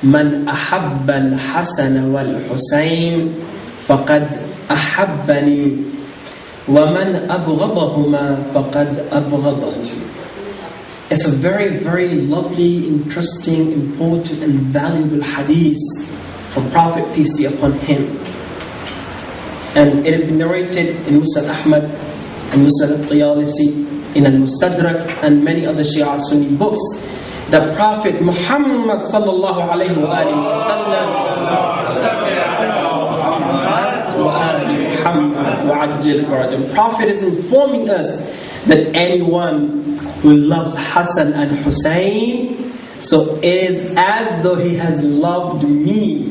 من أحب الحسن والحسين فقد أحبني ومن أبغضهما فقد أبغضني. It's a very, very lovely, interesting, important and valuable hadith from Prophet, peace be upon him. And it has been narrated in Musnad Ahmad and Musnad al-Tayalisi, in al-Mustadrak and many other Shia Sunni books. The Prophet Muhammad sallallahu alayhi wa alihi wa sallam, the Prophet is informing us that anyone who loves Hassan and Hussein, so it is as though he has loved me.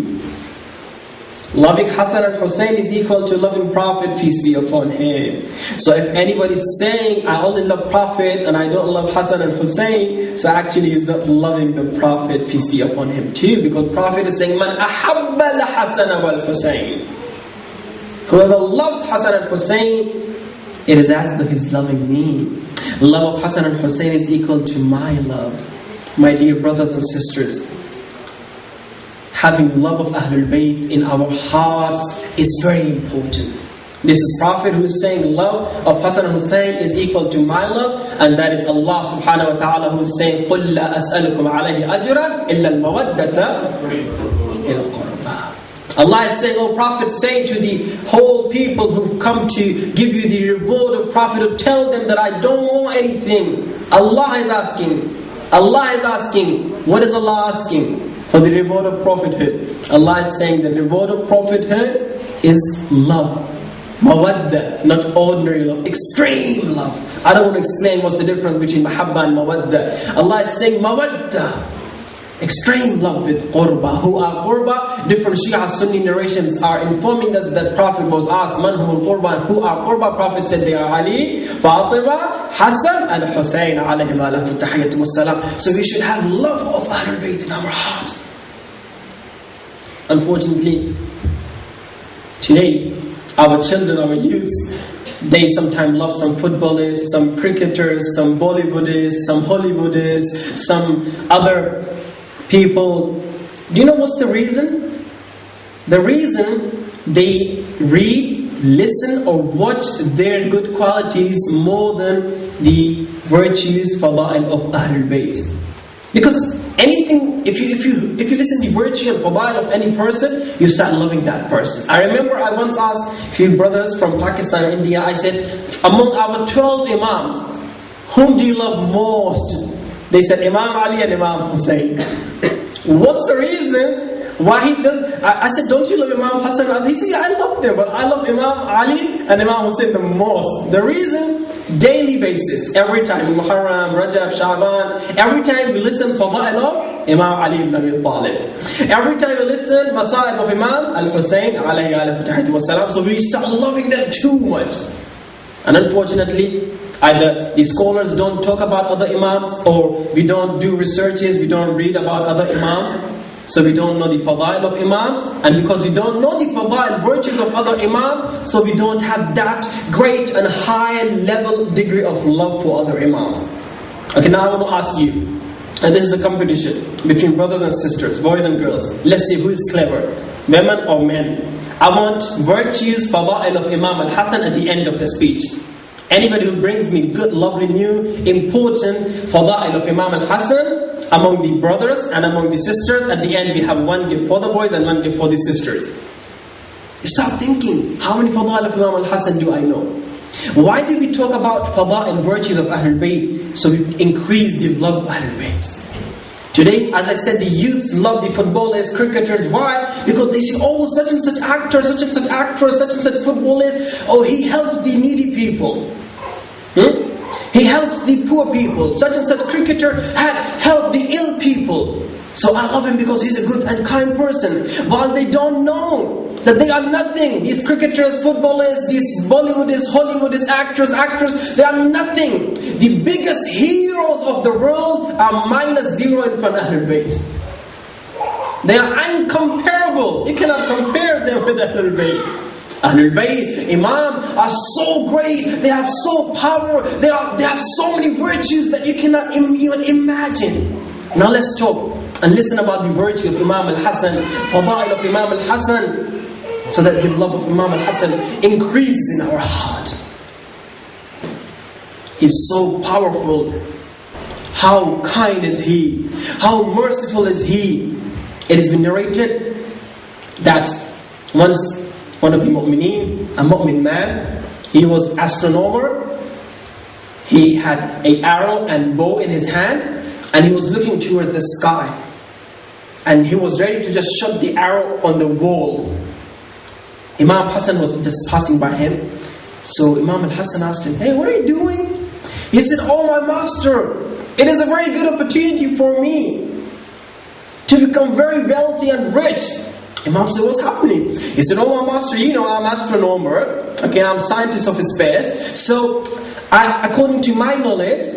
Loving Hassan and Hussein is equal to loving Prophet, peace be upon him. So if anybody is saying, I only love Prophet and I don't love Hassan and Hussein, so actually he's not loving the Prophet, peace be upon him too, because Prophet is saying, Man ahabba al-Hasan wal-Hussein. Whoever loves Hassan and Hussein, it is as though he's loving me. Love of Hassan and Hussein is equal to my love. My dear brothers and sisters, having love of Ahlul Bayt in our hearts is very important. This is Prophet who is saying love of Hassan and Hussein is equal to my love, and that is Allah subhanahu wa ta'ala who is saying قُلْ لَا أَسْأَلُكُمْ عَلَيْهِ أَجْرًا إِلَّا الْمَوَدَّةَ فِي الْقُرْبَى. Allah is saying, O Prophet, say to the whole people who've come to give you the reward of Prophet, to tell them that I don't want anything. Allah is asking. Allah is asking. What is Allah asking? For the reward of prophethood. Allah is saying the reward of prophethood is love. Mawadda, not ordinary love, extreme love. I don't want to explain what's the difference between mahabba and mawadda. Allah is saying mawadda, extreme love with qurba. Who are qurba? Different Shia Sunni narrations are informing us that Prophet was asked, Man who qurba and who are qurba? Prophet said they are Ali, Fatima, Hassan and Hussein alayhim ala tahiyyatu wassalam. So we should have love of Ahlul Bayt in our hearts. Unfortunately, today, our children, our youth, they sometimes love some footballers, some cricketers, some Bollywoodists, some Hollywoodists, some other people. Do you know what's the reason? The reason they read, listen or watch their good qualities more than the virtues, fada'il of Ahlul Bayt. Because anything, if you listen to the virtue and fadail of any person, you start loving that person. I remember I once asked a few brothers from Pakistan and India, I said, among our 12 Imams, whom do you love most? They said, Imam Ali and Imam Hussein. What's the reason why he does? I said, don't you love Imam Hassan? He said, yeah, I love them, but I love Imam Ali and Imam Hussein the most. The reason, daily basis, every time, Muharram, Rajab, Sha'ban, every time we listen fadail of Imam Ali ibn Abi Talib. Every time we listen Masa'ib of Imam Al-Hussein alayhi ala fatahatu wassalam, so we start loving them too much. And unfortunately, either the scholars don't talk about other Imams, or we don't do researches, we don't read about other Imams, so we don't know the fadail of Imams, and because we don't know the fadail, virtues of other Imams, so we don't have that great and high level degree of love for other Imams. Okay, now I want to ask you, and this is a competition between brothers and sisters, boys and girls. Let's see who is clever, women or men. I want virtues, fadail of Imam Al-Hassan at the end of the speech. Anybody who brings me good, lovely, new, important fadail of Imam Al-Hassan among the brothers and among the sisters, at the end we have one gift for the boys and one gift for the sisters. Start thinking, how many fadail of Imam Al-Hassan do I know? Why do we talk about fadail virtues of Ahlul Bayt? So we increase the love of Ahlul Bayt. Today, as I said, the youth love the footballers, cricketers. Why? Because they say, oh, such and such actor, such and such actress, such and such footballers. Oh, he helped the needy people. He helped the poor people. Such and such cricketer had helped the ill people. So I love him because he's a good and kind person. While they don't know that they are nothing. These cricketers, footballers, these Bollywoodists, Hollywoodists, actors, they are nothing. The biggest heroes of the world are -0 in front of Ahlul Bayt. They are uncomparable. You cannot compare them with Ahlul Bayt. Ahlul Bayt, Imam are so great. They have so power. They have so many virtues that you cannot even imagine. Now let's talk and listen about the virtue of Imam Hassan, fadail of Imam Hassan, so that the love of Imam Hassan increases in our heart. He's so powerful. How kind is he? How merciful is he? It has been narrated that once one of the mu'mineen, a mu'min man, he was astronomer. He had an arrow and bow in his hand, and he was looking towards the sky. And he was ready to just shot the arrow on the wall. Imam Hassan was just passing by him. So Imam Hassan asked him, "Hey, what are you doing?" He said, "Oh my master, it is a very good opportunity for me to become very wealthy and rich." Imam said, "What's happening?" He said, "Oh my master, you know I'm an astronomer. Okay, I'm scientist of space. So, according to my knowledge,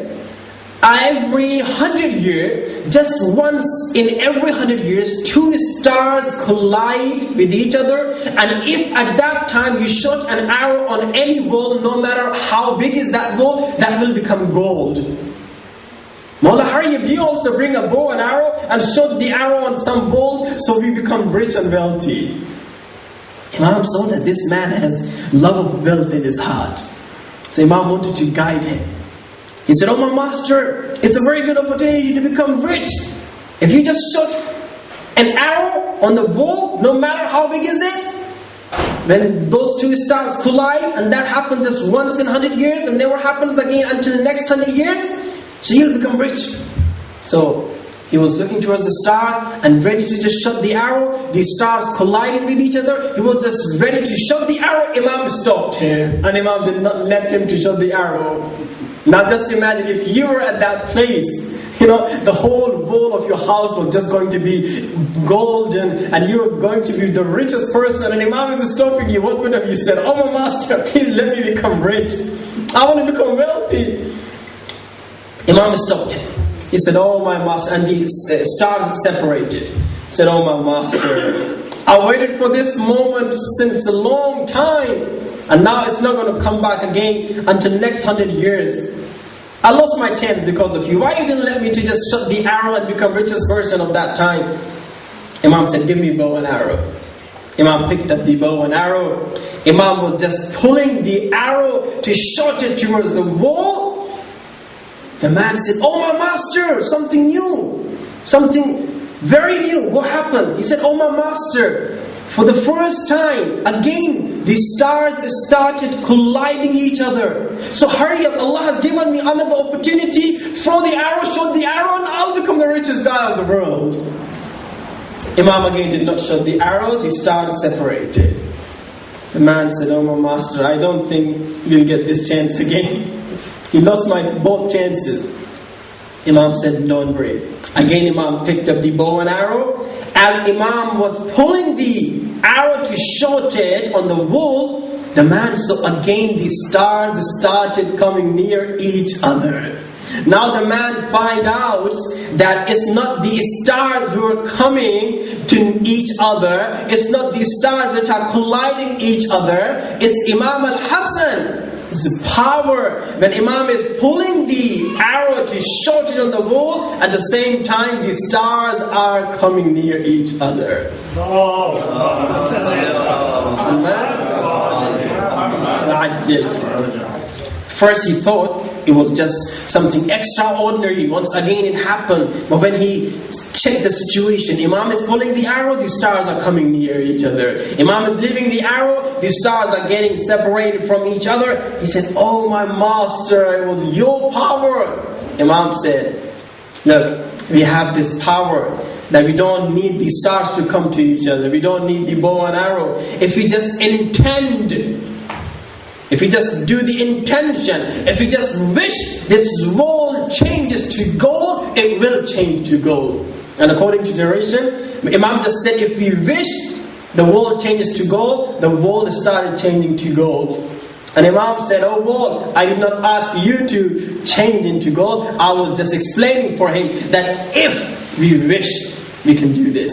every 100 years, just once in every 100 years, two stars collide with each other. And if at that time you shot an arrow on any ball, no matter how big is that ball, that will become gold. Mawla, hurry up, you also bring a bow and arrow and shot the arrow on some balls so we become rich and wealthy." Imam saw that this man has love of wealth in his heart. So Imam wanted to guide him. He said, "Oh my master, it's a very good opportunity to become rich. If you just shot an arrow on the bow, no matter how big is it, when those two stars collide, and that happens just once in 100 years, and never happens again until the next 100 years, so you'll become rich." So he was looking towards the stars and ready to just shot the arrow. The stars collided with each other. He was just ready to shot the arrow. Imam stopped him, and Imam did not let him to shot the arrow. Now just imagine if you were at that place, the whole wall of your house was just going to be golden, and you were going to be the richest person, and Imam is stopping you. What would have you said? "Oh my master, please let me become rich. I want to become wealthy." Imam stopped him. He said, "Oh my master," and the stars separated. He said, "Oh my master, I waited for this moment since a long time, and now it's not going to come back again until next 100 years. I lost my chance because of you. Why you didn't let me to just shot the arrow and become richest person of that time?" Imam said, "Give me bow and arrow." Imam picked up the bow and arrow. Imam was just pulling the arrow to shot it towards the wall. The man said, "Oh my master, something new, something very new. What happened?" He said, "Oh my master, for the first time, again, the stars started colliding each other. So hurry up, Allah has given me another opportunity. Throw the arrow, shoot the arrow, and I'll become the richest guy of the world." Imam again did not shoot the arrow. The stars separated. The man said, "Oh my master, I don't think we'll get this chance again. You lost my both chances." Imam said, "Don't worry." Again Imam picked up the bow and arrow. As Imam was pulling the arrow to shoot it on the wall, the man saw again the stars started coming near each other. Now the man find out that it's not the stars who are coming to each other, it's not the stars which are colliding each other, it's Imam Hassan. The power when Imam is pulling the arrow to shoot it on the wall, at the same time the stars are coming near each other. First he thought it was just something extraordinary. Once again it happened. But when he checked the situation, Imam is pulling the arrow, the stars are coming near each other. Imam is leaving the arrow, the stars are getting separated from each other. He said, "Oh my master, it was your power." Imam said, "Look, we have this power that we don't need the stars to come to each other. We don't need the bow and arrow. If we just intend, if we just do the intention, if we just wish this wall changes to gold, it will change to gold." And according to narration, Imam just said, if we wish the wall changes to gold, the wall started changing to gold. And Imam said, "Oh wall, I did not ask you to change into gold. I was just explaining for him that if we wish, we can do this."